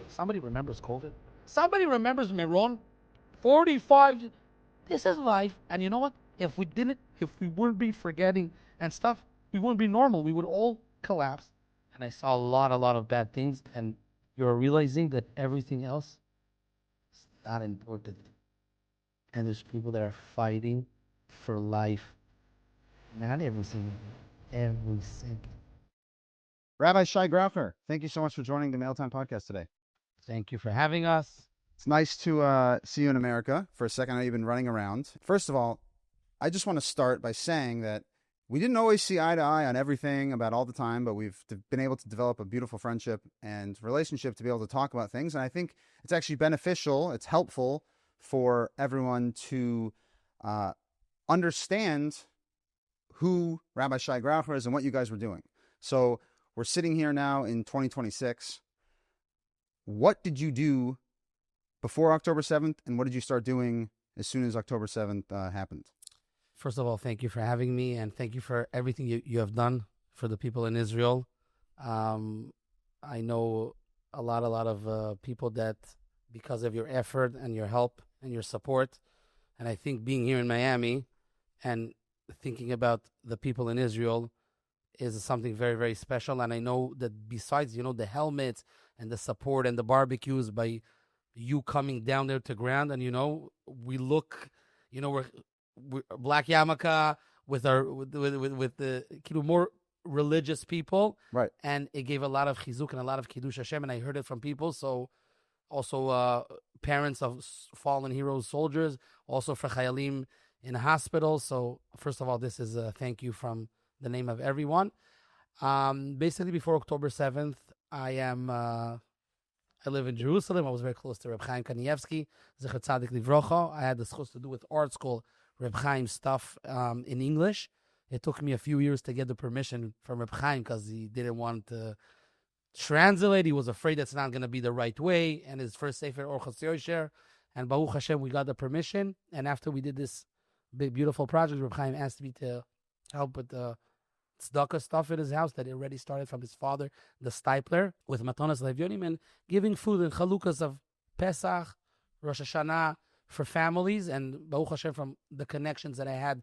Somebody remembers COVID. Somebody remembers Miron. 45. This is life. And you know what? If we wouldn't be forgetting and stuff, we wouldn't be normal. We would all collapse. And I saw a lot of bad things. And you're realizing that everything else is not important. And there's people that are fighting for life. Not everything. Everything. Rabbi Shai Graucher, thank you so much for joining the Mail Time podcast today. Thank you for having us. It's nice to see you in America. For a second, I know you've been running around. First of all, I just want to start by saying that we didn't always see eye to eye on everything about all the time, but we've been able to develop a beautiful friendship and relationship to be able to talk about things. And I think it's actually beneficial. It's helpful for everyone to understand who Rabbi Shai Graucher is and what you guys were doing. So we're sitting here now in 2026. What did you do before October 7th, and what did you start doing as soon as October 7th happened? First of all, thank you for having me, and thank you for everything you have done for the people in Israel. I know a lot of people that, because of your effort and your help and your support, and I think being here in Miami and thinking about the people in Israel is something very, very special. And I know that besides, the helmets and the support and the barbecues, by you coming down there to ground, and we look, we're black yarmulke with the more religious people, right? And it gave a lot of chizuk and a lot of kiddush Hashem, and I heard it from people. So also parents of fallen heroes, soldiers, also for chayalim in hospitals. So first of all, this is a thank you from the name of everyone. Basically, before October 7th, I live in Jerusalem. I was very close to Reb Chaim Kanievsky, Zecher Tzadik Livrocha. I had the schus to do with art school, Reb Chaim stuff in English. It took me a few years to get the permission from Reb Chaim because he didn't want to translate. He was afraid that's not going to be the right way. And his first Sefer Orchos Yosher. And Baruch Hashem, we got the permission. And after we did this big, beautiful project, Reb Chaim asked me to help with the tzedakah stuff in his house that he already started from his father, the Stipler, with Matanas Levyonim, and giving food and chalukas of Pesach, Rosh Hashanah for families. And Baruch Hashem, from the connections that I had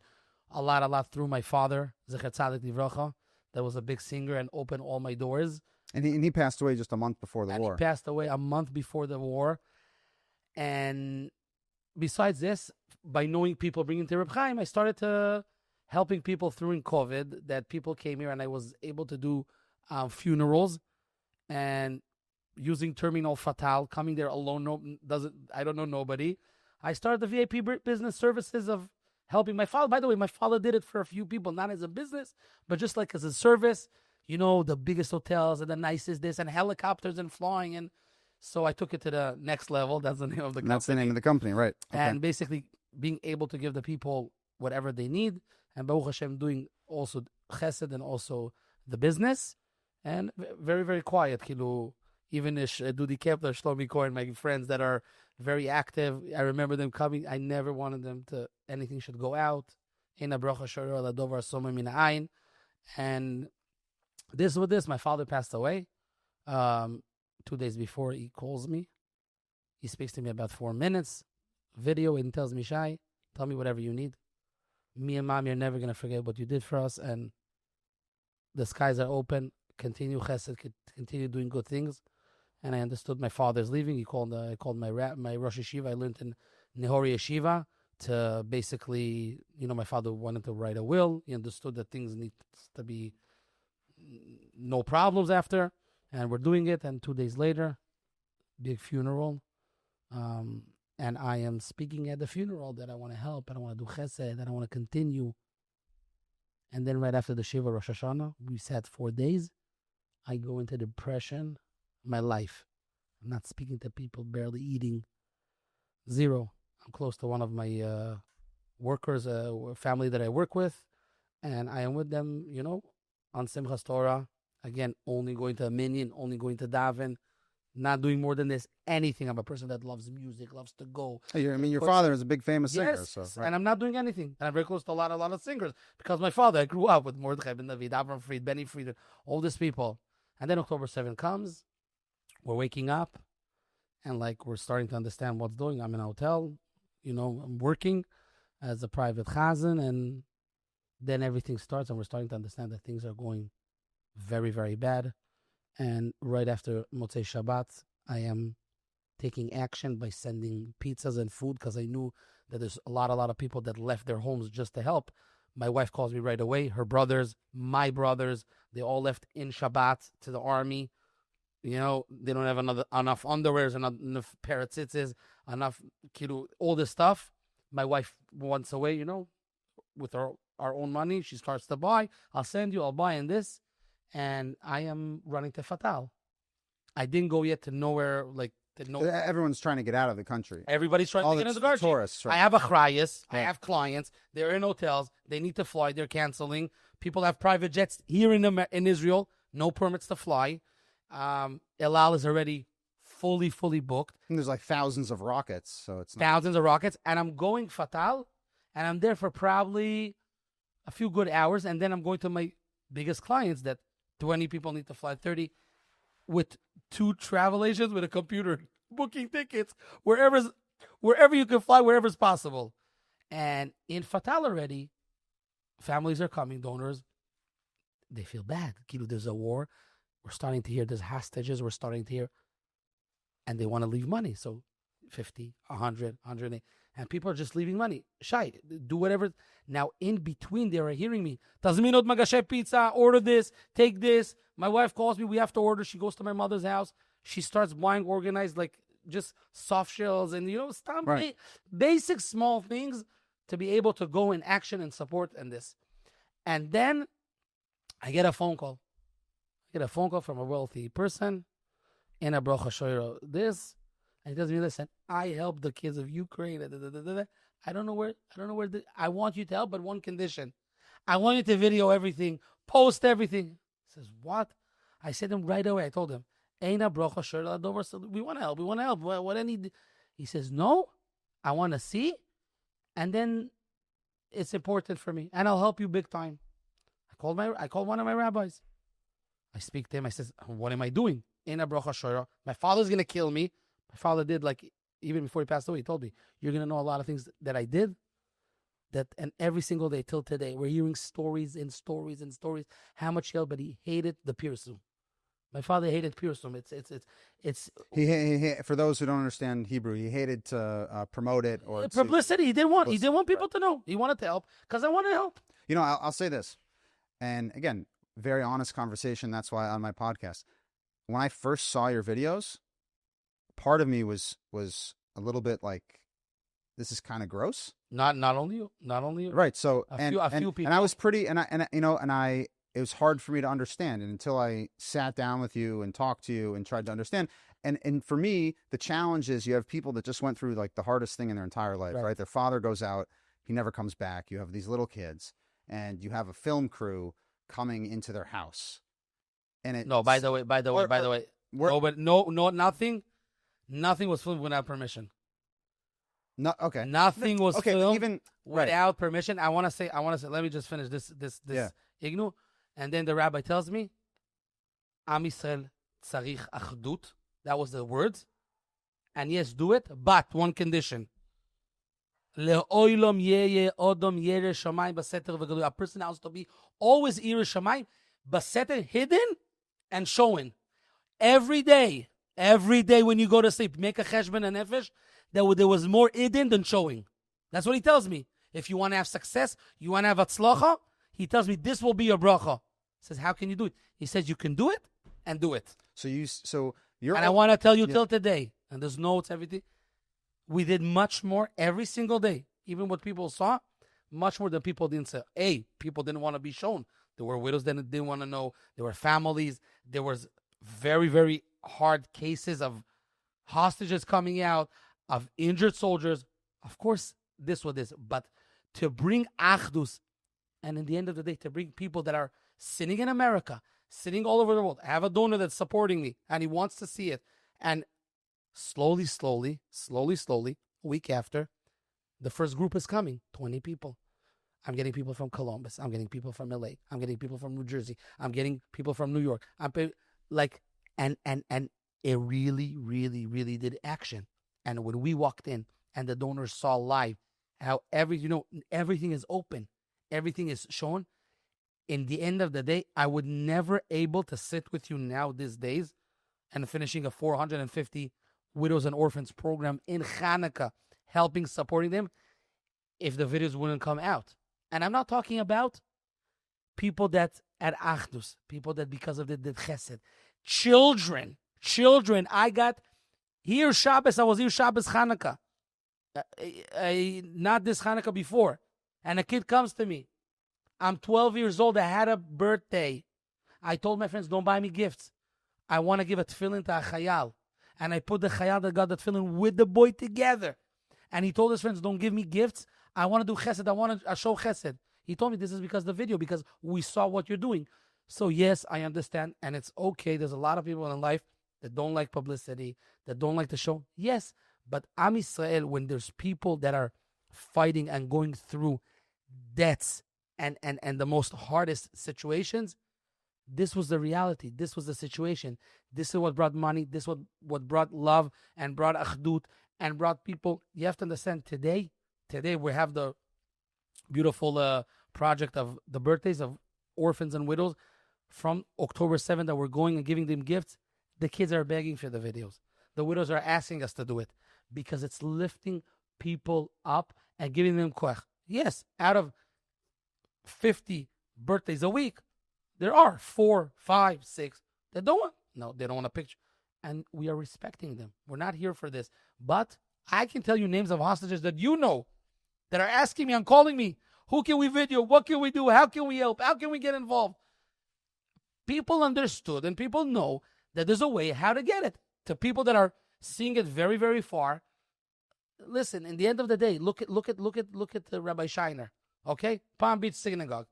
a lot through my father, Zecher Tzadik Livrocha, that was a big singer and opened all my doors. And he passed away just a month before the war. He passed away a month before the war. And besides this, by knowing people bringing to Reb Chaim, I started to helping people through COVID, that people came here and I was able to do funerals and using Terminal Fatal, coming there alone, I don't know nobody. I started the VIP business services of helping my father. By the way, my father did it for a few people, not as a business, but just like as a service, the biggest hotels and the nicest this and helicopters and flying. And so I took it to the next level. That's the name of the company. That's the name of the company, right. Okay. And basically being able to give the people whatever they need. And Baruch Hashem doing also chesed and also the business. And very, very quiet. Even Dudi Kepler, Shlomi Cohen, my friends that are very active. I remember them coming. I never wanted them to, anything should go out. In a bracha shorah la dovar soma min ha'ain. And this, my father passed away. 2 days before, he calls me. He speaks to me about 4 minutes. Video, and tells me, Shai, tell me whatever you need. Me and Mommy are never going to forget what you did for us, and the skies are open. Continue chesed, continue doing good things. And I understood my father's leaving. He called my Rosh Yeshiva. I learned in Nehori Yeshiva to basically, my father wanted to write a will. He understood that things need to be no problems after, and we're doing it. And 2 days later, big funeral. And I am speaking at the funeral that I want to help, and I want to do chesed, and I want to continue. And then right after the Shiva Rosh Hashanah, we sat 4 days. I go into depression, my life. I'm not speaking to people, barely eating. Zero. I'm close to one of my workers, family that I work with, and I am with them, on Simchas Torah. Again, only going to a minyan, only going to daven. Not doing more than this, anything. I'm a person that loves music, loves to go. Your father is a big famous singer. Yes, so, right. And I'm not doing anything. And I'm very close to a lot of singers. Because my father, I grew up with Mordechai Ben David, Avram Fried, Benny Fried, all these people. And then October 7th comes. We're waking up. and like we're starting to understand what's going on. I'm in a hotel, I'm working as a private chazan, and then everything starts, and we're starting to understand that things are going very, very bad. And right after Motzei Shabbat, I am taking action by sending pizzas and food because I knew that there's a lot of people that left their homes just to help. My wife calls me right away. Her brothers, my brothers, they all left in Shabbat to the army. They don't have enough underwears, enough pair of tzitzis, enough all this stuff. My wife wants away, with our own money. She starts to buy. I'll send you, I'll buy in this. And I am running to Fatal. I didn't go yet to nowhere, Everyone's trying to get out of the country. Everybody's trying to get into the country. Tourists, right. I have achrayas. Right. I have clients. They're in hotels. They need to fly. They're canceling. People have private jets here in Israel. No permits to fly. El Al is already fully booked. And there's thousands of rockets, so it's not... Thousands of rockets. And I'm going Fatal, and I'm there for probably a few good hours, and then I'm going to my biggest clients that 20 people need to fly, 30, with 2 travel agents with a computer booking tickets wherever you can fly, wherever it's possible. And in Fatal already, families are coming, donors. They feel bad. There's a war. We're starting to hear there's hostages. We're starting to hear, and they want to leave money. So 50, 100, 180. And people are just leaving money. Shai, do whatever. Now, in between, they are hearing me. Tazminot magashe pizza, order this, take this. My wife calls me, we have to order. She goes to my mother's house. She starts buying organized, just soft shells and, Right. Basic small things to be able to go in action and support and this. And then I get a phone call. From a wealthy person in a bracha shoyro. This. And he tells me, listen, I help the kids of Ukraine. I don't know where I want you to help, but one condition. I want you to video everything, post everything. He says, what? I said him right away. I told him, Eina brocha shor, we want to help. What I need. He says, no, I want to see. And then it's important for me. And I'll help you big time. I called one of my rabbis. I speak to him. I says, what am I doing? Eina brocha shor. My father's going to kill me. My father did, even before he passed away, he told me, you're going to know a lot of things that I did. And every single day till today, we're hearing stories and stories and stories, how much he helped, but he hated the Pirsum. My father hated Pirsum. It's He for those who don't understand Hebrew, he hated to promote it or publicity. He didn't want people to know. He wanted to help because I wanted to help. I'll say this, and again, very honest conversation. That's why on my podcast, when I first saw your videos, part of me was a little bit like, this is kind of gross. Not only you. Right. So a few people. And I was pretty, it was hard for me to understand. And until I sat down with you and talked to you and tried to understand. And for me, the challenge is you have people that just went through the hardest thing in their entire life, right? Their father goes out, he never comes back. You have these little kids, and you have a film crew coming into their house. And by the way, nothing was filmed without permission. No, okay. Nothing was filmed even without permission. I want to say. Let me just finish this ignu, and then the rabbi tells me, Am Yisrael tzarich achdut. That was the words, and yes, do it, but one condition. Le'oilom yeye odom yere shamayim baseter v'galu. A person has to be always ira shamayim baseter, hidden and showing. Every day when you go to sleep, make a cheshbon and nefesh, there was more hidden than showing. That's what he tells me. If you want to have success, you want to have atzlacha, he tells me this will be your bracha. He says, how can you do it? He says, you can do it and do it. And I want to tell you till today, and there's notes, everything. We did much more every single day. Even what people saw, much more than people didn't say. People didn't want to be shown. There were widows that didn't want to know. There were families. There was very, very hard cases of hostages coming out, of injured soldiers. Of course, this was this. But to bring achdus, and in the end of the day, to bring people that are sitting in America, sitting all over the world. I have a donor that's supporting me, and he wants to see it. And slowly, a week after, the first group is coming, 20 people. I'm getting people from Columbus. I'm getting people from LA. I'm getting people from New Jersey. I'm getting people from New York. And it really, really, really did action. And when we walked in and the donors saw live how everything is open, everything is shown. In the end of the day, I would never able to sit with you now these days and finishing a 450 widows and orphans program in Hanukkah, supporting them, if the videos wouldn't come out. And I'm not talking about people that at Achdus, people that because of it did chesed. Children. I got here Shabbos, I was here Shabbos Hanukkah. Not this Hanukkah before. And a kid comes to me. I'm 12 years old. I had a birthday. I told my friends, don't buy me gifts. I want to give a tefillin to a chayal. And I put the chayal that got the tefillin with the boy together. And he told his friends, don't give me gifts. I want to do chesed. I want to show chesed. He told me this is because of the video, because we saw what you're doing. So yes, I understand. And it's okay. There's a lot of people in life that don't like publicity, that don't like the show. Yes, but Am Yisrael, when there's people that are fighting and going through debts and the most hardest situations, this was the reality. This was the situation. This is what brought money. This is what brought love and brought achdut and brought people. You have to understand, today we have the beautiful project of the birthdays of orphans and widows from October 7th that we're going and giving them gifts. The kids are begging for the videos. The widows are asking us to do it because it's lifting people up and giving them koach. Yes, out of 50 birthdays a week, there are 4, 5, 6 that don't want a picture. And we are respecting them. We're not here for this. But I can tell you names of hostages that you know that are asking me and calling me, who can we video? What can we do? How can we help? How can we get involved? People understood and people know that there's a way how to get it. To people that are seeing it very, very far, listen, in the end of the day, look at the Rabbi Shiner, okay? Palm Beach Synagogue.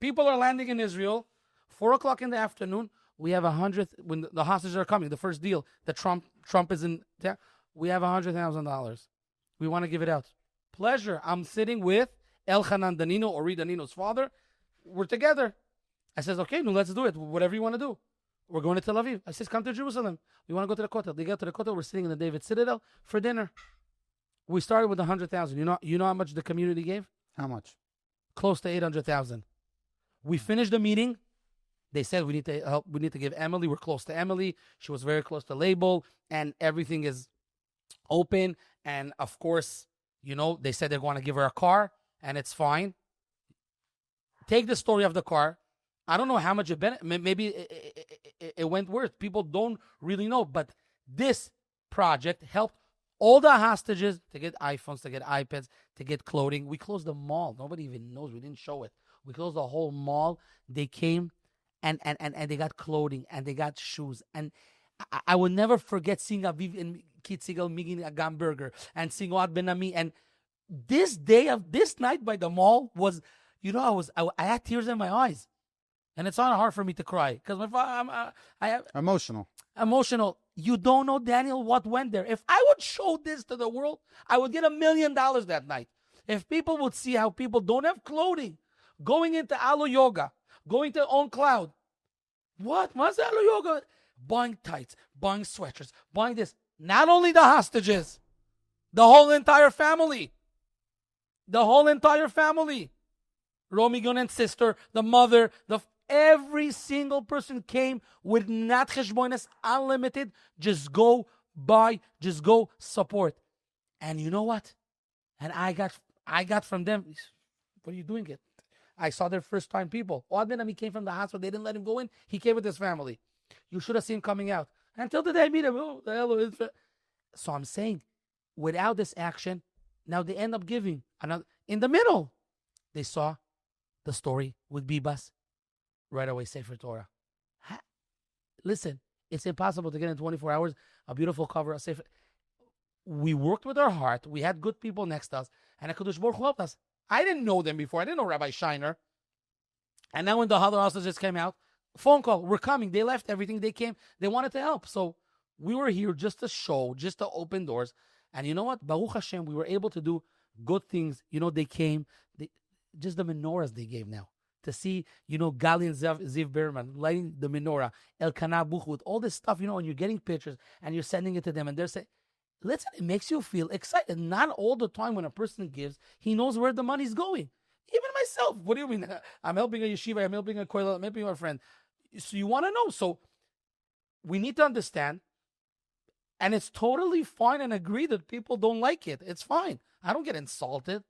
People are landing in Israel, 4 o'clock in the afternoon. We have 100, when the hostages are coming, the first deal that Trump is in, we have $100,000. We want to give it out. Pleasure. I'm sitting with Elchanan Danino, Ori Danino's father. We're together. I says, okay, no, let's do it. Whatever you want to do. We're going to Tel Aviv. I says, come to Jerusalem. We want to go to the Kotel. They get to the Kotel. We're sitting in the David Citadel for dinner. We started with 100,000. You know how much the community gave? How much? Close to 800,000. We finished the meeting. They said we need to help. We need to give Emily. We're close to Emily. She was very close to Label, and everything is open. And of course, they said they're going to give her a car, and it's fine. Take the story of the car. I don't know how much it benefited. Maybe it went worse. People don't really know. But this project helped all the hostages to get iPhones, to get iPads, to get clothing. We closed the mall. Nobody even knows. We didn't show it. We closed the whole mall. They came and they got clothing and they got shoes. And I will never forget seeing Aviv and Kit Siegel making a hamburger and seeing Oad Ben Ami. And this night by the mall was, I had tears in my eyes. And it's not hard for me to cry because my father, I have Emotional. You don't know, Daniel, what went there. If I would show this to the world, I would get $1 million that night. If people would see how people don't have clothing, going into Alo Yoga, going to Own Cloud. What's Alo Yoga? Buying tights, buying sweatshirts, buying this. Not only the hostages, the whole entire family. Romy Gunen's sister, the mother, every single person came with not cheshbones, unlimited. Just go buy, just go support. And you know what? And I got from them, what are you doing it? I saw their first time people. Oad Ben Ami came from the hospital. They didn't let him go in. He came with his family. You should have seen him coming out. Until the day I meet him, the hell is it? So I'm saying, without this action, now they end up giving. In the middle, they saw the story with Bibas. Right away, Sefer Torah. Listen, it's impossible to get in 24 hours a beautiful cover of Sefer. We worked with our heart. We had good people next to us. And HaKadosh Baruch Hu helped us. I didn't know them before. I didn't know Rabbi Shiner. And now when the other hostages came out, phone call, we're coming. They left everything. They came. They wanted to help. So we were here just to show, just to open doors. And you know what? Baruch Hashem, we were able to do good things. They came. Just the menorahs they gave now. to see, Gali and Ziv Berman lighting the menorah, El Kana Buchut, all this stuff, and you're getting pictures and you're sending it to them and they're saying, listen, it makes you feel excited. Not all the time when a person gives, he knows where the money's going. Even myself, what do you mean? I'm helping a yeshiva, I'm helping a kollel, I'm helping a friend. So you want to know. So we need to understand, and it's totally fine and agree that people don't like it. It's fine. I don't get insulted.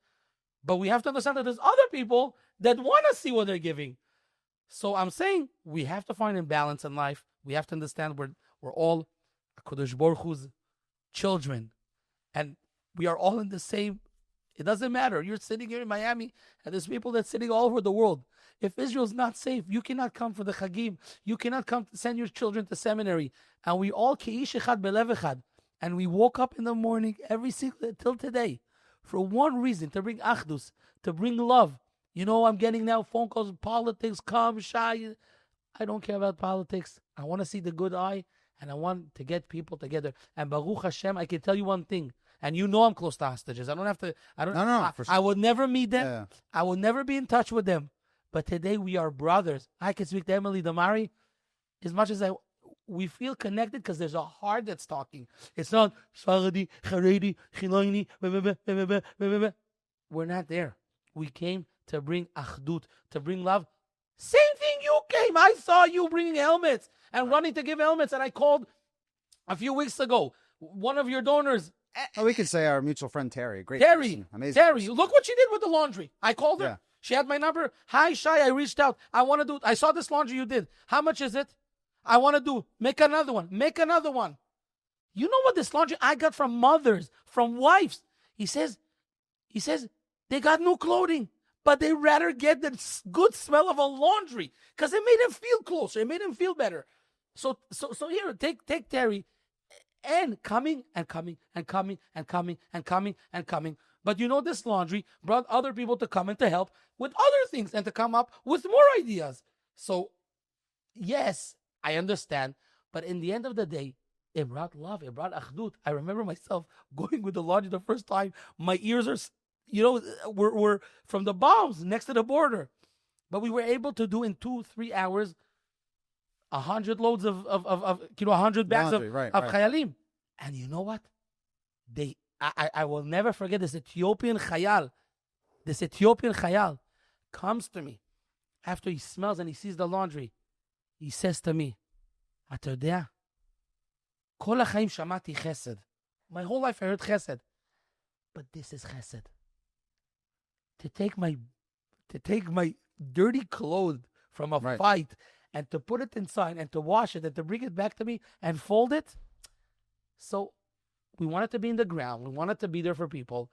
But we have to understand that there's other people that want to see what they're giving. So I'm saying we have to find a balance in life. We have to understand we're all HaKadosh Baruch Hu's children. And we are all in the same. It doesn't matter. You're sitting here in Miami, and there's people that's sitting all over the world. If Israel's not safe, you cannot come for the Chagim. You cannot come to send your children to seminary. And we all Keish Echad Belev Echad. And we woke up in the morning every single till today for one reason, to bring Achdus, to bring love. I'm getting now phone calls, politics, come, Shai. I don't care about politics. I want to see the good eye, and I want to get people together. And Baruch Hashem, I can tell you one thing. And I'm close to hostages. I don't have to. I would never meet them. Yeah. I would never be in touch with them. But today we are brothers. I can speak to Emily Damari as much as we feel connected because there's a heart that's talking. It's not Sfaradi, Haredi, Chiloni. We're not there. We came to bring Achdut, to bring love. Same thing you came. I saw you bringing helmets and running to give helmets. And I called a few weeks ago one of your donors. Oh, we could say our mutual friend Terry. Great Terry. person. Amazing. Terry, look what she did with the laundry. I called her. Yeah. She had my number. Hi, Shai. I reached out. I want to do. I saw this laundry you did. How much is it? I want to do. Make another one. Make another one. You know what this laundry I got from mothers, from wives? He says, they got new clothing, but they rather get the good smell of a laundry because it made them feel closer. It made them feel better. So here, take Terry, and coming and coming and coming and coming and coming and coming. But this laundry brought other people to come and to help with other things and to come up with more ideas. So, yes, I understand. But in the end of the day, it brought love. It brought achdut. I remember myself going with the laundry the first time. My ears are, were from the bombs next to the border. But we were able to do in 2-3 hours 100 loads of 100 bags laundry, of chayalim. And you know what? I will never forget this Ethiopian chayal. This Ethiopian chayal comes to me after he smells and he sees the laundry. He says to me, "אתה יודע, כל החיים שמעתי חסד. My whole life I heard chesed. But this is chesed. To take my dirty clothes from a fight and to put it inside and to wash it and to bring it back to me and fold it." So we wanted to be in the ground. We wanted to be there for people.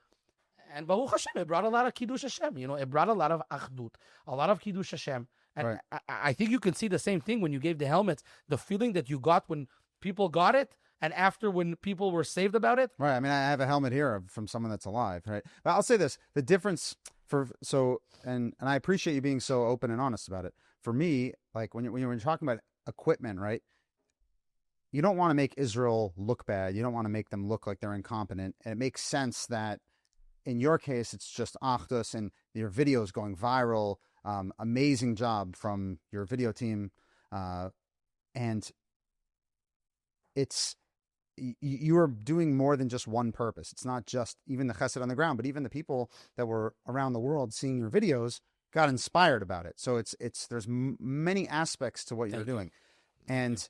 And Baruch Hashem, it brought a lot of Kiddush Hashem. It brought a lot of Achdut, a lot of Kiddush Hashem. And I think you can see the same thing when you gave the helmets, the feeling that you got when people got it and after when people were saved about it. Right. I mean, I have a helmet here from someone that's alive, right? But I'll say this, the difference and I appreciate you being so open and honest about it. For me, like when you're talking about equipment, right? You don't want to make Israel look bad. You don't want to make them look like they're incompetent. And it makes sense that in your case, it's just Achdus and your video is going viral. Amazing job from your video team. And you are doing more than just one purpose. It's not just even the chesed on the ground, but even the people that were around the world seeing your videos got inspired about it. So there's many aspects to what you're doing. And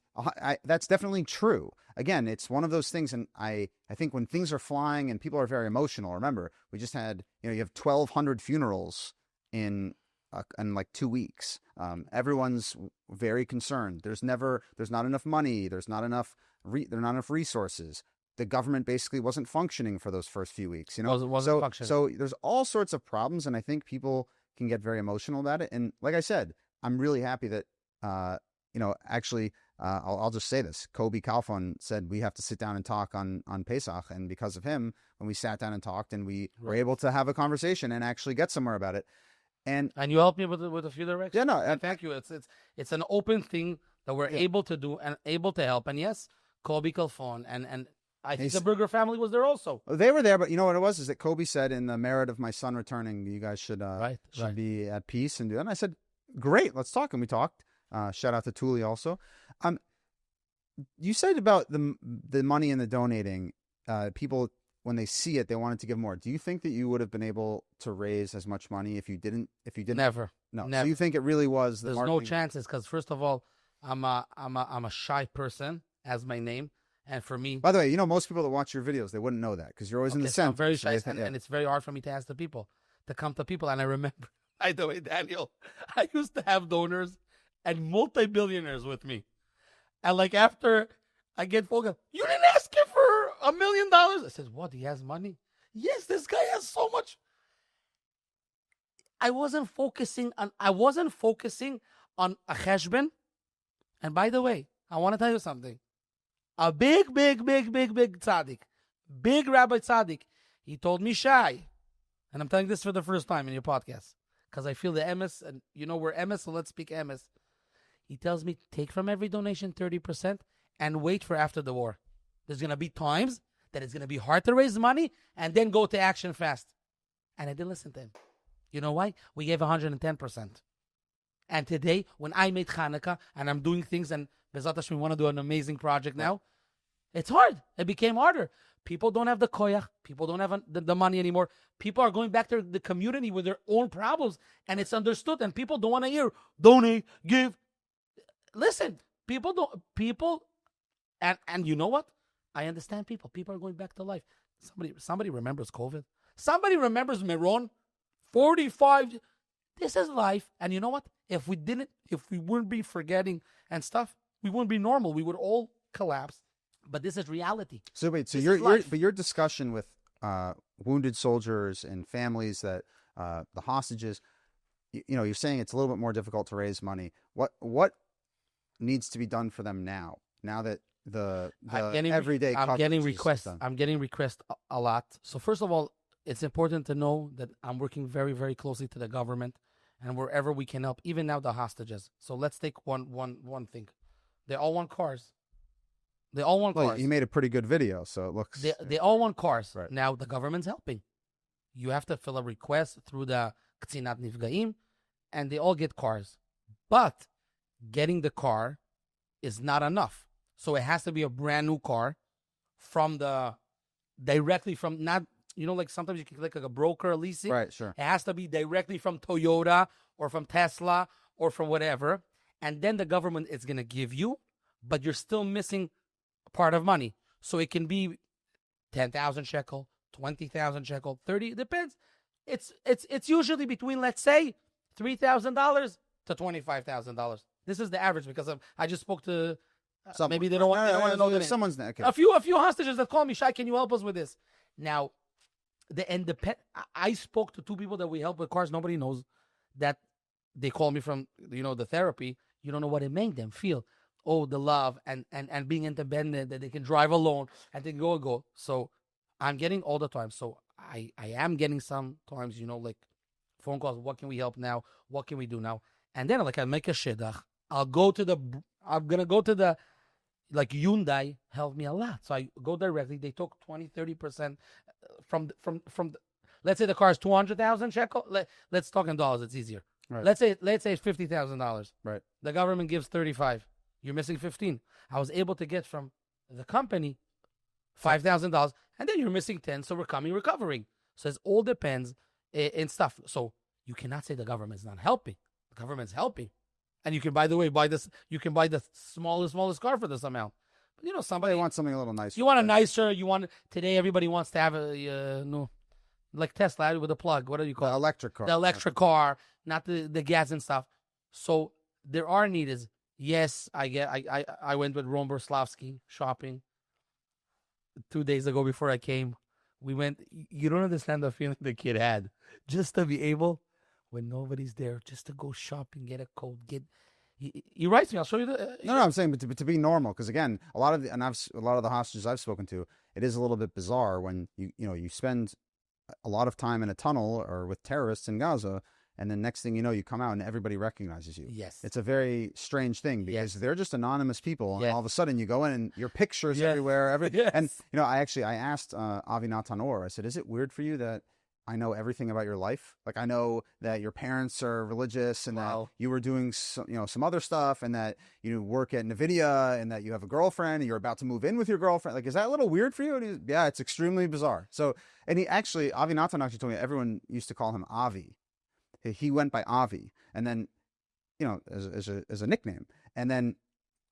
that's definitely true. Again, it's one of those things. And I think when things are flying and people are very emotional, remember, we just had, you have 1,200 funerals in like 2 weeks. Everyone's very concerned. There's not enough money. There are not enough resources. The government basically wasn't functioning for those first few weeks, Wasn't functioning. So there's all sorts of problems. And I think people can get very emotional about it. And like I said, I'm really happy that, actually, I'll just say this. Kobe Kalfon said we have to sit down and talk on Pesach. And because of him, when we sat down and talked and we were able to have a conversation and actually get somewhere about it. And you helped me with a few directions. Yeah, no. And thank you. It's an open thing that we're able to do and able to help. And yes, Kobe Kalfon and I think the Berger family was there also. They were there, but you know what it was? Is that Kobe said, in the merit of my son returning, you guys should be at peace and do that. And I said, great. Let's talk. And we talked. Shout out to Tuli also. You said about the money and the donating. People, when they see it, they wanted to give more. Do you think that you would have been able to raise as much money if you didn't? Never. No. Never. So you think it really was the There's marketing? no chances because first of all, I'm a shy person, as my name, and for me, By the way, most people that watch your videos, they wouldn't know that because you're always in the so I'm center. very So shy, they think- and it's very hard for me to ask the people to come to people. And I remember, by the way, Daniel, I used to have donors and multi-billionaires with me, and like after I get phone call, you didn't ask him for $1 million. I said, what? He has money? Yes, this guy has so much. I wasn't focusing on a cheshbon. And by the way, I want to tell you something. A big tzaddik, big Rabbi tzaddik, he told me, Shai, and I'm telling this for the first time in your podcast, because I feel the emes, and we're emes, so let's speak emes. He tells me, take from every donation 30% and wait for after the war. There's going to be times that it's going to be hard to raise money and then go to action fast. And I didn't listen to him. You know why? We gave 110%. And today, when I made Hanukkah and I'm doing things, and Bezat Hashem, we want to do an amazing project now, it's hard. It became harder. People don't have the koyach. People don't have the money anymore. People are going back to the community with their own problems, and it's understood. And people don't want to hear donate, give. Listen, and you know what? I understand people. People are going back to life. Somebody remembers COVID. Somebody remembers Meron. 45. This is life. And you know what? If we wouldn't be forgetting and stuff, we wouldn't be normal. We would all collapse. But this is reality. So wait, so your discussion with wounded soldiers and families that the hostages, you're saying it's a little bit more difficult to raise money. What needs to be done for them now? Now that the everyday I'm getting requests. I'm getting requests a lot. So first of all, it's important to know that I'm working very, very closely to the government and wherever we can help, even now the hostages. So let's take one thing. They all want cars. They all want cars. You made a pretty good video, so it looks... They all want cars. Right. Now the government's helping. You have to fill a request through the K'tzinat Nifgaim, and they all get cars. But getting the car is not enough. So it has to be a brand new car directly from, not, like sometimes you can click like a broker or leasing. Right, sure. It has to be directly from Toyota or from Tesla or from whatever. And then the government is going to give you, but you're still missing part of money. So it can be 10,000 shekel, 20,000 shekel, 30, depends. It's usually between, let's say, $3,000 to $25,000. This is the average because I just spoke to maybe they don't want to know the name. Someone's okay. A few hostages that call me, Shai, can you help us with this? Now, I spoke to two people that we help with cars. Nobody knows that they call me from the therapy. You don't know what it made them feel. Oh, the love and being independent, that they can drive alone and they can go. So I'm getting all the time. So I am getting sometimes, like phone calls. What can we help now? What can we do now? And then I make a shidduch. I'm going to go to the, like Hyundai helped me a lot. So I go directly. They took 20-30% from let's say the car is 200,000 shekel. Let's talk in dollars. It's easier. Right. Let's say it's $50,000. Right. The government gives 35. You're missing 15. I was able to get from the company $5,000, and then you're missing 10. So we're recovering. So it all depends in stuff. So you cannot say the government's not helping. The government's helping. And you can, by the way, buy the smallest car for this amount. But somebody wants something a little nicer. You want a nicer. Today everybody wants to have a like Tesla with a plug. What do you call it? Electric car. The electric car, not the gas and stuff. So there are needs. Yes, I went with Ron Berslavsky shopping 2 days ago before I came. We went. You don't understand the feeling the kid had just to be able, when nobody's there, just to go shopping, get a coat, He writes me. I'll show you the. No, I'm saying, but to be normal, because again, a lot of the hostages I've spoken to, it is a little bit bizarre when you spend a lot of time in a tunnel or with terrorists in Gaza, and then next thing you know, you come out and everybody recognizes you. Yes, it's a very strange thing because they're just anonymous people, yes. And all of a sudden you go in and your pictures yes. everywhere. Yes. And I asked Avi Natanor, I said, is it weird for you that I know everything about your life. Like I know that your parents are religious and that you were doing some other stuff and that you work at NVIDIA and that you have a girlfriend and you're about to move in with your girlfriend. Like, is that a little weird for you? And yeah, it's extremely bizarre. So, and Avi Natan actually told me everyone used to call him Avi. He went by Avi, and then, as a nickname. And then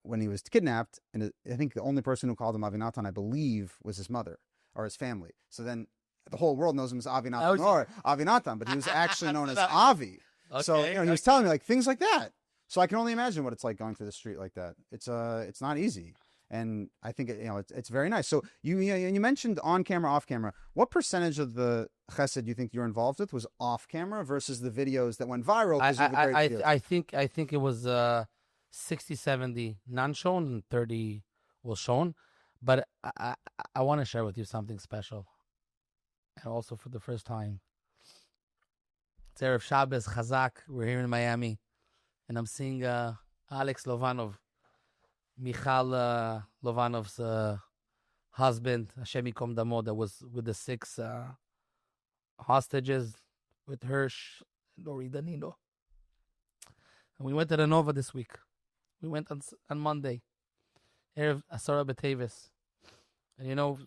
when he was kidnapped, and I think the only person who called him Avi Natan, I believe, was his mother or his family. So then the whole world knows him as Avi Natan or Avi Natan, but he was actually known as Avi. Okay, so he was telling me like things like that. So I can only imagine what it's like going through the street like that. It's not easy, and I think it's very nice. So you mentioned on camera, off camera. What percentage of the chesed you think you're involved with was off camera versus the videos that went viral? I think it was 60-70 non-shown and 30 was shown. But I want to share with you something special. And also for the first time. It's Erev Shabbos, Chazak. We're here in Miami. And I'm seeing Alex Lovanov, Michal Lovanov's husband, Hashem Yikom Damo, that was with the 6 hostages with Hirsch and Ori Danilo. And we went to the Nova this week. We went on Monday. Erev Asara B'Tevis. And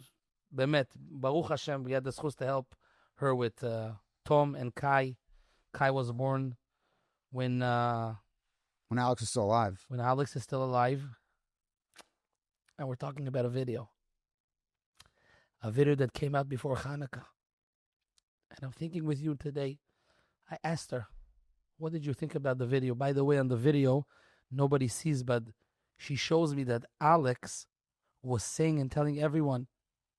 Bemet, Baruch Hashem, we had the chus to help her with Tom and Kai. Kai was born when Alex is still alive. When Alex is still alive. And we're talking about a video. A video that came out before Hanukkah. And I'm thinking with you today, I asked her, what did you think about the video? By the way, on the video, nobody sees, but she shows me that Alex was saying and telling everyone,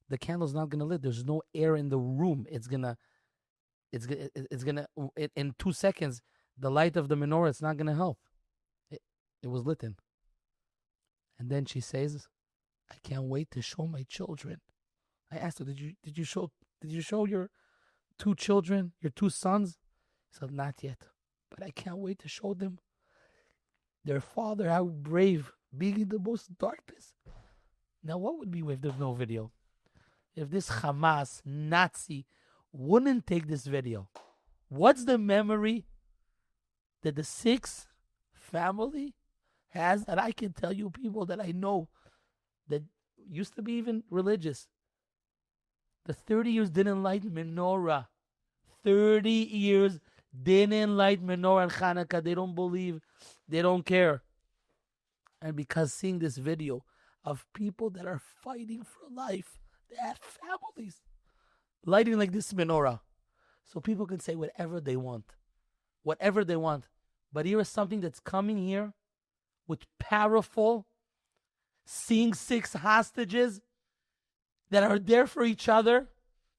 the candle's not going to lit. There's no air in the room. It's gonna, in 2 seconds, the light of the menorah, it's not going to help. It was lit in. And then she says, I can't wait to show my children. I asked her, did you show your 2 children, your 2 sons? She said, not yet. But I can't wait to show them their father, how brave, being in the most darkness. Now, what would be if there's no video? If this Hamas Nazi wouldn't take this video, what's the memory that the 6 family has? And I can tell you people that I know that used to be even religious. The 30 years didn't light menorah. 30 years didn't light menorah and Hanukkah. They don't believe. They don't care. And because seeing this video of people that are fighting for life, they have families lighting like this menorah. So people can say whatever they want. Whatever they want. But here is something that's coming here with powerful, seeing 6 hostages that are there for each other.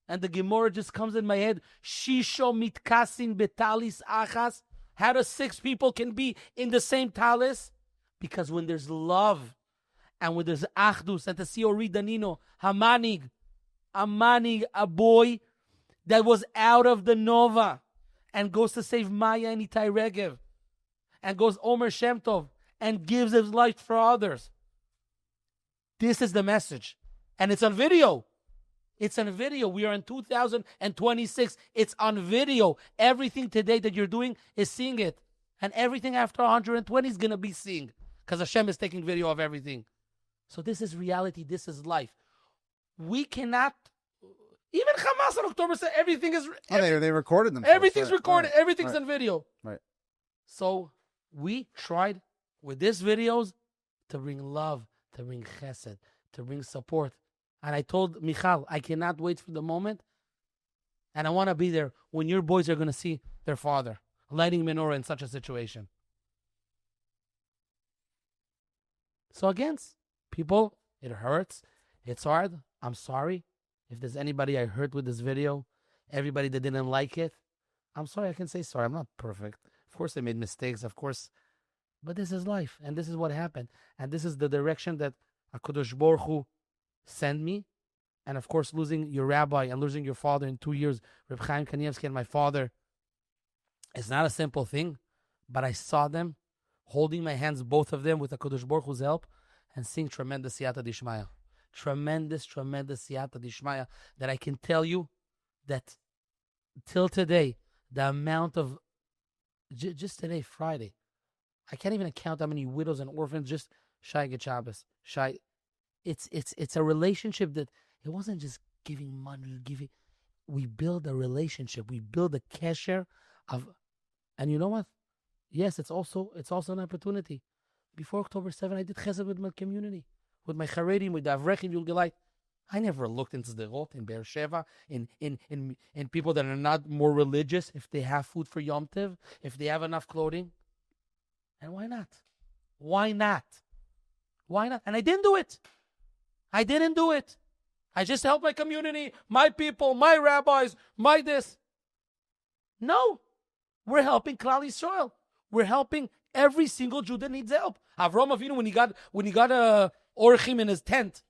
And the Gemara just comes in my head. Shisho mitkasin betalis achas. How the 6 people can be in the same talis? Because when there's love and when there's achdus, and to see Ori Danino, a boy that was out of the Nova and goes to save Maya and Itai Regev and goes Omer Shem Tov and gives his life for others. This is the message. And it's on video. It's on video. We are in 2026. It's on video. Everything today that you're doing is seeing it. And everything after 120 is going to be seeing. Because Hashem is taking video of everything. So this is reality. This is life. We cannot... Even Hamas on October said everything is... they recorded them. Everything's recorded. Right. Everything's on video. Right. So we tried with these videos to bring love, to bring chesed, to bring support. And I told Michal, I cannot wait for the moment. And I want to be there when your boys are going to see their father lighting menorah in such a situation. So again, people, it hurts. It's hard. I'm sorry. If there's anybody I hurt with this video, everybody that didn't like it, I'm sorry. I can say sorry. I'm not perfect. Of course, I made mistakes. Of course. But this is life. And this is what happened. And this is the direction that HaKadosh Baruch Hu sent me. And of course, losing your rabbi and losing your father in 2 years, Reb Chaim Kanievsky and my father, it's not a simple thing. But I saw them holding my hands, both of them, with HaKadosh Baruch Hu's help, and seeing tremendous siyata d'ishmaya. Tremendous siyata d'ishmaya, that I can tell you that till today, the amount of just today, Friday, I can't even count how many widows and orphans. Just Shai Shabbos, Shai. It's a relationship that it wasn't just giving money, giving. We build a relationship. We build a kesher of, and you know what? Yes, it's also an opportunity. Before October 7, I did chesed with my community, with my charedim, with the avrechim, Yulgelite. I never looked into the rot in Be'er Sheva, in people that are not more religious, if they have food for Yom Tov, if they have enough clothing. And why not? Why not? Why not? And I didn't do it. I didn't do it. I just helped my community, my people, my rabbis, my this. No. We're helping Klal Yisrael. We're helping every single Jew that needs help. Avram Avinu, when he got a orchim in his tent,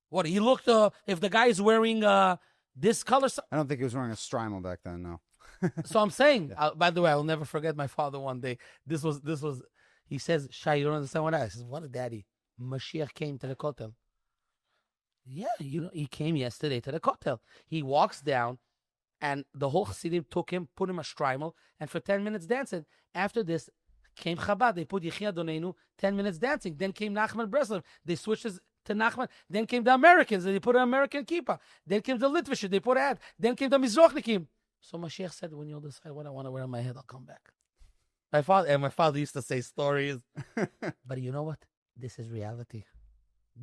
what, he looked, if the guy is wearing this color. I don't think he was wearing a strimal back then, no. So I'm saying, by the way, I'll never forget my father one day. This was, he says, Shai, you don't understand what I said. What a daddy. Mashiach came to the Kotel. Yeah, he came yesterday to the Kotel. He walks down, and the whole Chassidim took him, put him a strimal, and for 10 minutes dancing. After this, came Chabad. They put Yechia Donenu, 10 minutes dancing. Then came Nachman Breslov. They switched to Nachman. Then came the Americans, and they put an American kippah. Then came the Litvish, they put an ad. Then came the Mizrochnikim. So Mashiach said, when you'll decide what I want to wear on my head, I'll come back. My father used to say stories. But you know what? This is reality.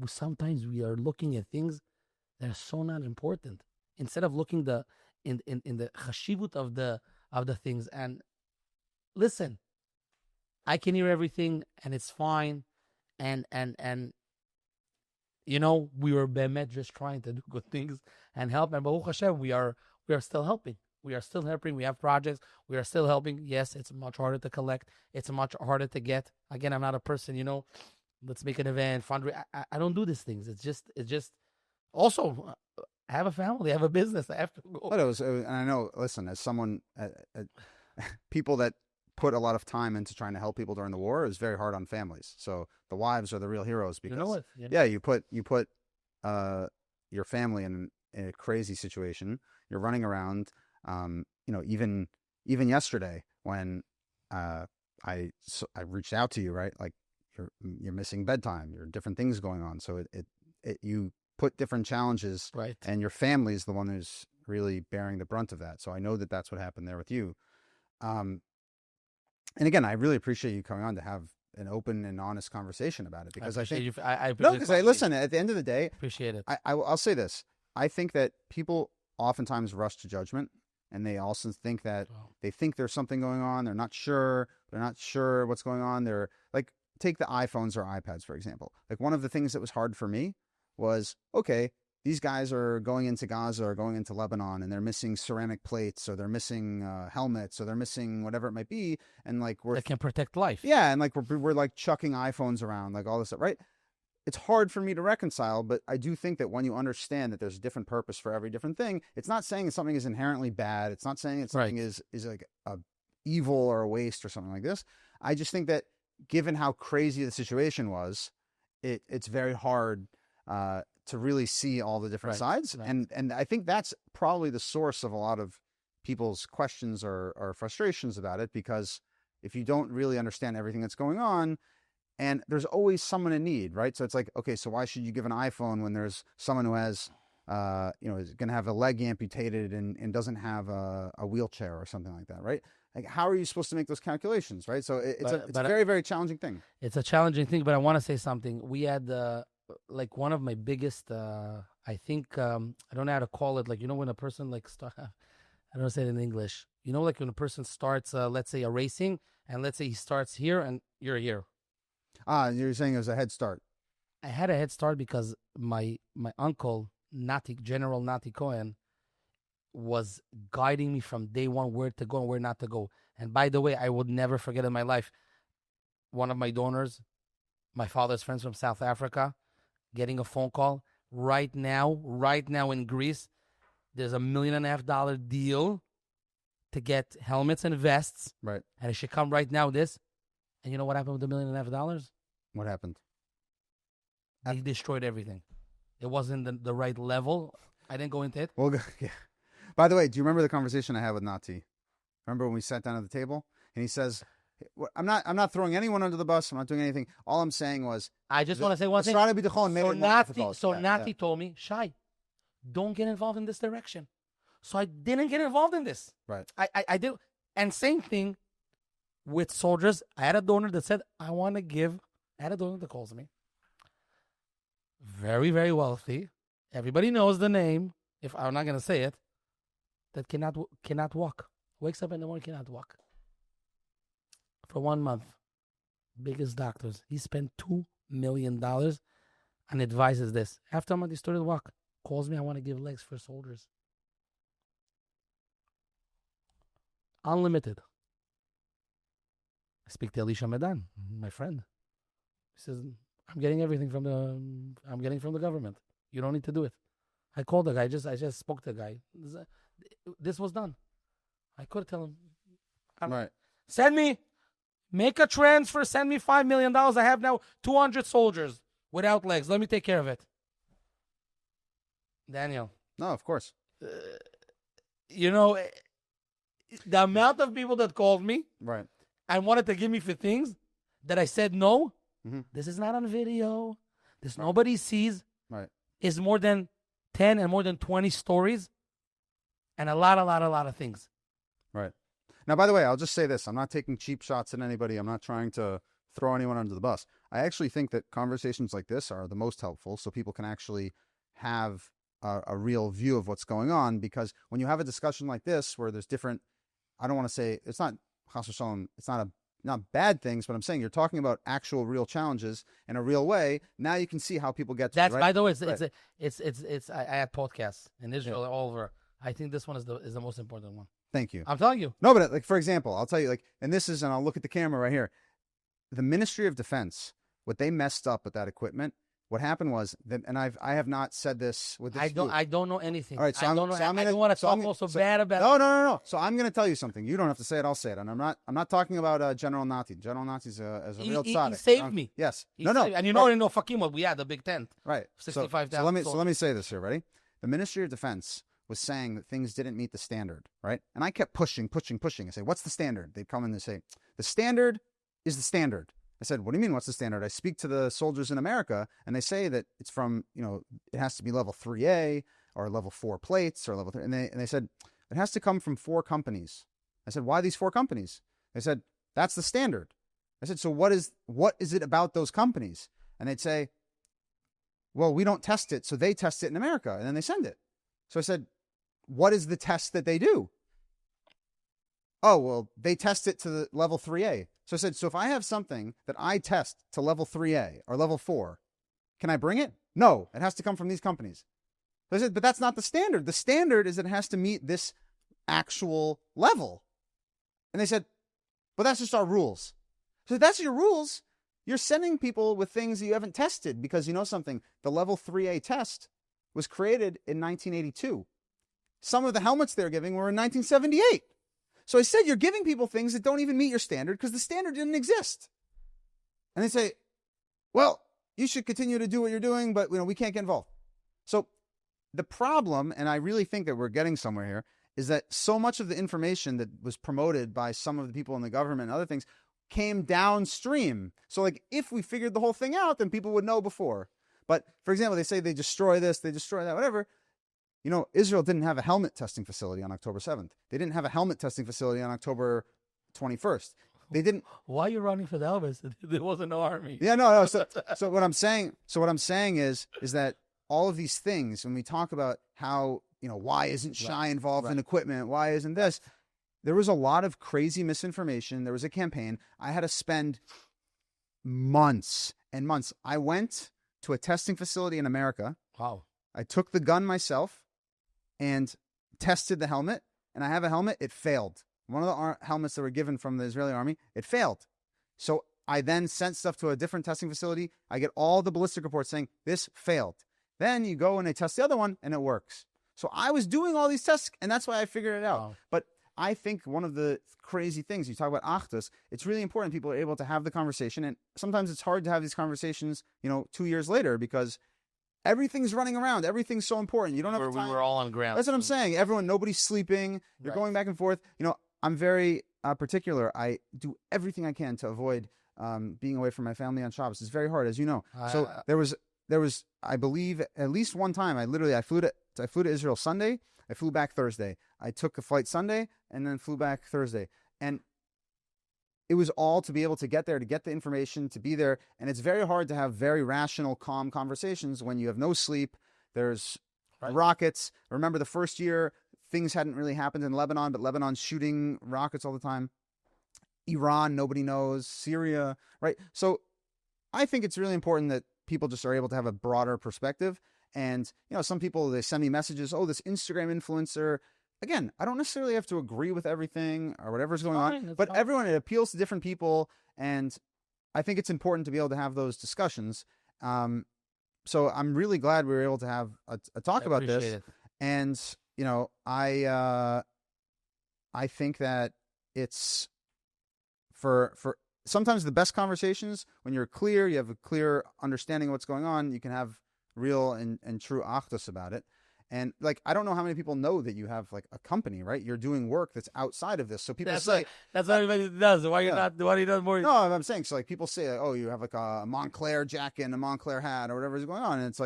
Sometimes we are looking at things that are so not important. Instead of looking in the chashivut of the things. And listen, I can hear everything and it's fine. And we were bemet just trying to do good things and help. And Baruch Hashem, we are still helping. We are still helping. We have projects. We are still helping. Yes, it's much harder to collect. It's much harder to get. Again, I'm not a person, let's make an event, fundraise. I don't do these things. It's just. Also, I have a family. I have a business. I have to go. But and I know. Listen, as someone, people that put a lot of time into trying to help people during the war is very hard on families. So the wives are the real heroes because you put your family in a crazy situation. You're running around. Even yesterday when I reached out to you, right? Like you're missing bedtime. There are different things going on. So you put different challenges, right? And your family is the one who's really bearing the brunt of that. So I know that that's what happened there with you. And again, I really appreciate you coming on to have an open and honest conversation about it because listen, at the end of the day, appreciate it. I'll say this. I think that people oftentimes rush to judgment. And they also think that they think there's something going on. They're not sure. They're not sure what's going on. They're like, take the iPhones or iPads, for example. Like one of the things that was hard for me was, okay, these guys are going into Gaza or going into Lebanon and they're missing ceramic plates or they're missing helmets or they're missing whatever it might be. And like that can protect life. Yeah. And like we're like chucking iPhones around, like all this stuff, right? It's hard for me to reconcile, but I do think that when you understand that there's a different purpose for every different thing, it's not saying that something is inherently bad. It's not saying that something is like a evil or a waste or something like this. I just think that given how crazy the situation was, it's very hard to really see all the different sides. Right. And I think that's probably the source of a lot of people's questions or frustrations about it, because if you don't really understand everything that's going on, and there's always someone in need, right? So it's like, okay, so why should you give an iPhone when there's someone who has, is going to have a leg amputated and doesn't have a wheelchair or something like that, right? Like, how are you supposed to make those calculations, right? So it's a very, very challenging thing. It's a challenging thing, but I want to say something. We had, one of my biggest, I think, I don't know how to call it, when a person, I don't say it in English. Like when a person starts, let's say, a racing, and let's say he starts here and you're here. You're saying it was a head start. I had a head start because my uncle, General Nati Cohen, was guiding me from day one where to go and where not to go. And by the way, I would never forget in my life, one of my donors, my father's friends from South Africa, getting a phone call. Right now in Greece, there's $1.5 million deal to get helmets and vests. Right. And it should come right now, this. And you know what happened with the $1.5 million? What happened? They destroyed everything. It wasn't the right level. I didn't go into it. Well, yeah. By the way, do you remember the conversation I had with Nati? Remember when we sat down at the table and he says, I'm not throwing anyone under the bus. I'm not doing anything. All I'm saying was, I just want to say one thing. Nati told me, Shai, don't get involved in this direction. So I didn't get involved in this. Right. I did. And same thing with soldiers. I had a donor that said, I want to give. I had a donor that calls me. Very, very wealthy. Everybody knows the name. If I'm not going to say it. That cannot walk. Wakes up in the morning, cannot walk. For 1 month. Biggest doctors. He spent $2 million and advises this. After a month, he started to walk. Calls me, I want to give legs for soldiers. Unlimited. I speak to Elisha Medan, my friend. He says, I'm getting everything from the government. You don't need to do it. I called the guy. I just spoke to the guy. This was done. I could tell him, right. Make a transfer, send me $5 million. I have now 200 soldiers without legs. Let me take care of it. Daniel. No, of course. The amount of people that called me, right, and wanted to give me for things that I said no. Mm-hmm. This is not on video. This nobody sees. Right, is more than 10 and more than 20 stories, and a lot of things. Right. Now, by the way, I'll just say this: I'm not taking cheap shots at anybody. I'm not trying to throw anyone under the bus. I actually think that conversations like this are the most helpful, so people can actually have a real view of what's going on. Because when you have a discussion like this, where there's different, I don't want to say it's not chas v'shalom, it's not bad things, but I'm saying you're talking about actual real challenges in a real way. Now you can see how people get to that's it, right? By the way, it's I had podcasts in Israel all over. I think this one is the most important one. Thank you. I'm telling you. No, but like, for example, I'll tell you, like, and I'll look at the camera right here. The Ministry of Defense, what they messed up with that equipment, what happened was that, and I have not said this with this. I don't know anything. All right, so I don't want to talk so bad about. No. So I'm going to tell you something. You don't have to say it. I'll say it. And I'm not talking about General Nati. General Nati is a real tzaddik. He saved me. Yes. No. And you know Fakim, what we had, the big tent. Right. 65,000. So let me say this here. Ready? The Ministry of Defense was saying that things didn't meet the standard, right? And I kept pushing. I say, what's the standard? They'd come in and say, the standard is the standard. I said, what do you mean, what's the standard? I speak to the soldiers in America, and they say that it's from, it has to be level 3A or level 4 plates or level 3. And they said, it has to come from 4 companies. I said, why these 4 companies? They said, that's the standard. I said, so what is it about those companies? And they'd say, well, we don't test it, so they test it in America, and then they send it. So I said, what is the test that they do? Oh, well, they test it to the level 3A. So I said, so if I have something that I test to level 3A or level 4, can I bring it? No, it has to come from these companies. So I said, but that's not the standard. The standard is that it has to meet this actual level. And they said, but that's just our rules. So if that's your rules, you're sending people with things that you haven't tested, because you know something, the level 3A test was created in 1982. Some of the helmets they're giving were in 1978. So I said, you're giving people things that don't even meet your standard because the standard didn't exist. And they say, well, you should continue to do what you're doing, but we can't get involved. So the problem, and I really think that we're getting somewhere here, is that so much of the information that was promoted by some of the people in the government and other things came downstream. So like, if we figured the whole thing out, then people would know before. But for example, they say they destroy this, they destroy that, whatever. Israel didn't have a helmet testing facility on October 7th. They didn't have a helmet testing facility on October 21st. They didn't. Why are you running for the helmets? There wasn't no army. Yeah, no. So what I'm saying is that all of these things, when we talk about how, why isn't Shai involved in equipment? Why isn't this? There was a lot of crazy misinformation. There was a campaign. I had to spend months and months. I went to a testing facility in America. Wow. I took the gun myself and tested the helmet, and I have a helmet. It failed. One of the helmets that were given from the Israeli army, it failed. So I then sent stuff to a different testing facility. I get all the ballistic reports saying this failed. Then you go and they test the other one, and it works. So I was doing all these tests, and that's why I figured it out. Wow. But I think one of the crazy things, you talk about Achdus, it's really important people are able to have the conversation, and sometimes it's hard to have these conversations, 2 years later, because everything's running around. Everything's so important. You don't have we time. were all on ground. That's what I'm saying. Nobody's sleeping. You're Right. going back and forth. I'm very particular. I do everything I can to avoid being away from my family on Shabbos. It's very hard, as you know. So there was, I believe, at least one time. I flew to Israel Sunday. I flew back Thursday. I took a flight Sunday and then flew back Thursday. And it was all to be able to get there, to get the information, to be there. And it's very hard to have very rational, calm conversations when you have no sleep. There's rockets. Remember the first year, things hadn't really happened in Lebanon, but Lebanon's shooting rockets all the time. Iran, nobody knows. Syria, right? So I think it's really important that people just are able to have a broader perspective. And, some people, they send me messages, oh, this Instagram influencer. Again, I don't necessarily have to agree with everything or whatever's going on, but everyone, it appeals to different people. And I think it's important to be able to have those discussions. So I'm really glad we were able to have a talk about this. It. And, I think that it's for sometimes the best conversations when you're clear, you have a clear understanding of what's going on, you can have real and true achdus about it. And I don't know how many people know that you have a company, right? You're doing work that's outside of this. So people say that's what everybody does. Why you not? Why do you not more? No, I'm saying so. People say, oh, you have a Montclair jacket and a Montclair hat or whatever is going on, and it's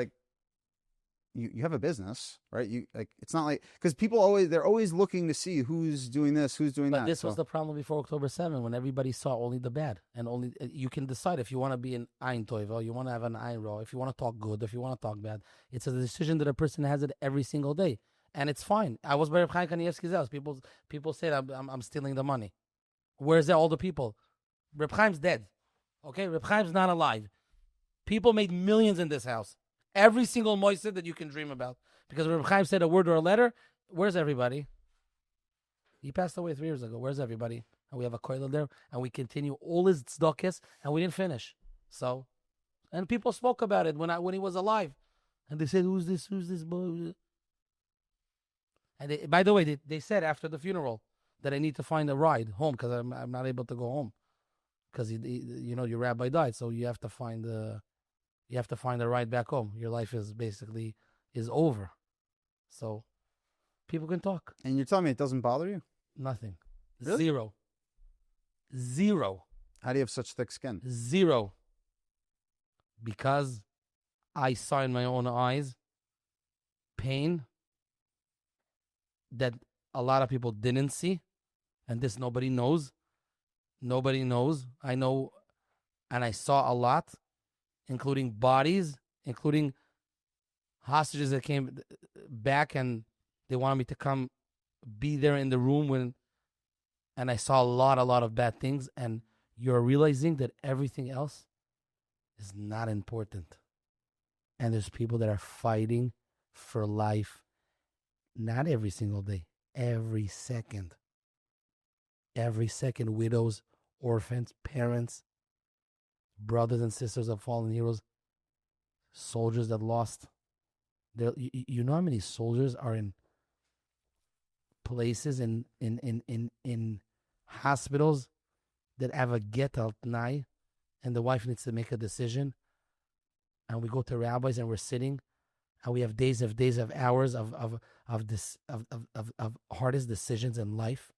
you have a business, right? It's not because they're always looking to see who's doing this, who's doing that. But this was the problem before October 7, when everybody saw only the bad, and only you can decide if you want to be an Ein Toivel, you want to have an Ein Ro, if you want to talk good, if you want to talk bad. It's a decision that a person has it every single day, and it's fine. I was by Reb Chaim Kanievsky's house. People said I'm stealing the money. Where's all the people? Reb Chaim's dead. Okay, Reb Chaim's not alive. People made millions in this house. Every single moised that you can dream about. Because Reb Chaim said a word or a letter, where's everybody? He passed away 3 years ago. Where's everybody? And we have a koilel there, and we continue all his tzedakos, and we didn't finish. So, and people spoke about it when he was alive. And they said, who's this boy? And by the way, they said after the funeral that I need to find a ride home because I'm not able to go home. Because, your rabbi died, so you have to find a ride back home. Your life is over. So people can talk. And you're telling me it doesn't bother you? Nothing. Really? Zero. How do you have such thick skin? Zero. Because I saw in my own eyes pain that a lot of people didn't see. And this nobody knows. Nobody knows. I know, and I saw a lot, including bodies, including hostages that came back and they wanted me to come be there in the room and I saw a lot of bad things, and you're realizing that everything else is not important. And there's people that are fighting for life, not every single day, every second. Every second, widows, orphans, parents, brothers and sisters of fallen heroes, soldiers that lost. You know how many soldiers are in places in hospitals that have a get al t'nai, and the wife needs to make a decision, and we go to rabbis and we're sitting, and we have days of hours of hardest decisions in life.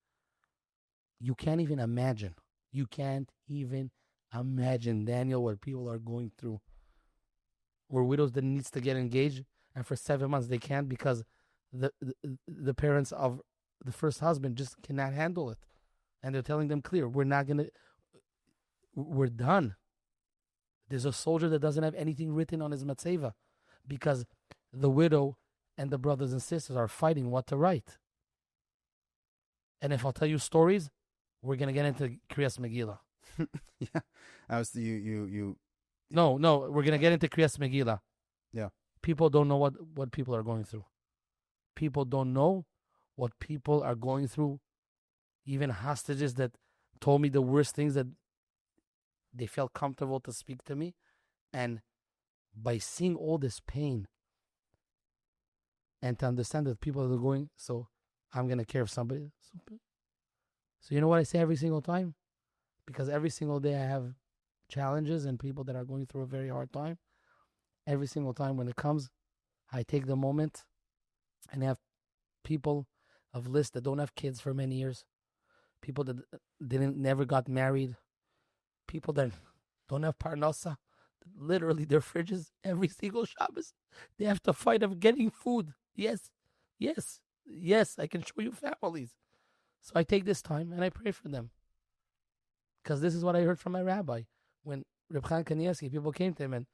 You can't even imagine. You can't even imagine, Daniel, what people are going through. We're widows that needs to get engaged, and for 7 months they can't because the parents of the first husband just cannot handle it. And they're telling them clear, we're done. There's a soldier that doesn't have anything written on his matzeva because the widow and the brothers and sisters are fighting what to write. And if I'll tell you stories, we're going to get into Kriyas Megillah. Yeah. I was you. No, we're going to get into Kriyas Megillah. Yeah. People don't know what people are going through. People don't know what people are going through. Even hostages that told me the worst things that they felt comfortable to speak to me. And by seeing all this pain and to understand that people are going, so I'm going to care if somebody. So you know what I say every single time? Because every single day I have challenges and people that are going through a very hard time. every single time when it comes, I take the moment and have people of list that don't have kids for many years, people that never got married, people that don't have parnasa. Literally, their fridges every single Shabbos, they have to fight of getting food. Yes, yes, yes. I can show you families. So I take this time and I pray for them, because this is what I heard from my rabbi when Reb Chaim Kanievsky, people came to him, and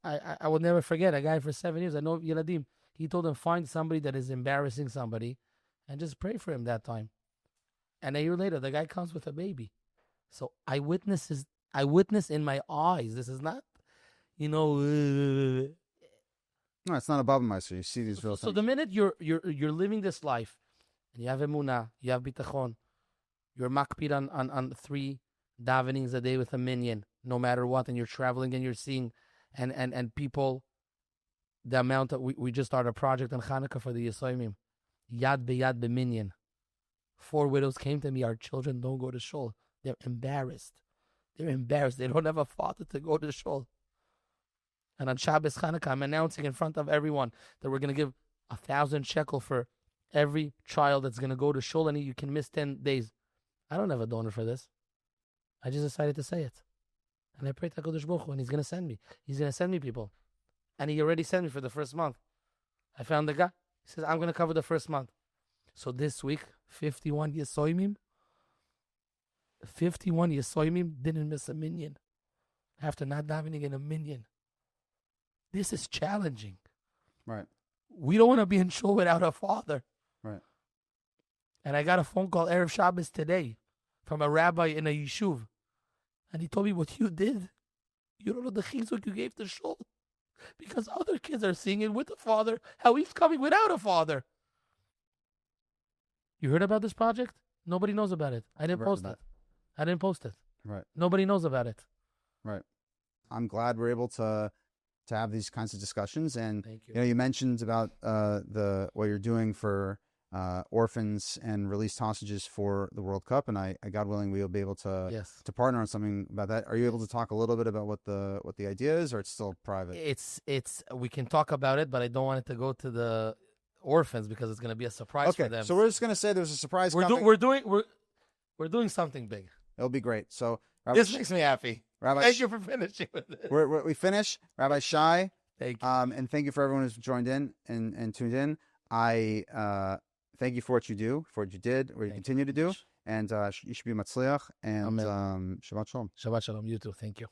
I will never forget a guy for 7 years. I know Yeladim. He told him, find somebody that is embarrassing somebody, and just pray for him that time. And a year later, the guy comes with a baby. So I witness in my eyes. This is not, No, it's not a Baba Meister. You see these real So things. the minute you're living this life, and you have emunah, you have bitachon, you're makpid on 3 davenings a day with a minyan, no matter what, and you're traveling and you're seeing, and people, the amount that we just started a project on Hanukkah for the Yisoimim, yad b'minyan. 4 widows came to me. Our children don't go to shul. They're embarrassed. They don't have a father to go to shul. And on Shabbos Hanukkah, I'm announcing in front of everyone that we're going to give 1,000 shekel for every child that's going to go to shul, and you can miss 10 days. I don't have a donor for this. I just decided to say it. And I pray to HaKadosh Baruch Hu, and He's going to send me. He's going to send me people. And He already sent me for the first month. I found the guy. He says, I'm going to cover the first month. So this week, 51 Yesoimim didn't miss a minyan after not davening in a minyan. This is challenging. Right. We don't want to be in shul without a father. Right. And I got a phone call Erev Shabbos today from a rabbi in a yeshuv. And he told me, what you did, you don't know the chizuk you gave to shul. Because other kids are seeing it with a father, how he's coming without a father. You heard about this project? Nobody knows about it. I didn't post it. Right. Nobody knows about it. Right. I'm glad we're able to have these kinds of discussions. And Thank you. You mentioned about what you're doing for orphans and released hostages for the World Cup, and I God willing, we'll be able to partner on something about that. Are you able to talk a little bit about what the idea is, or it's still private? It's we can talk about it, but I don't want it to go to the orphans because it's going to be a surprise for them. So we're just going to say there's a surprise. We're doing something big. It'll be great. So this makes me happy. Thank you for finishing with it. We finish. Rabbi Shai. Thank you. And thank you for everyone who's joined in and tuned in. I thank you for what you do, for what you did, what you continue to do. And you should be matzliach. And Shabbat Shalom. Shabbat Shalom. You too. Thank you.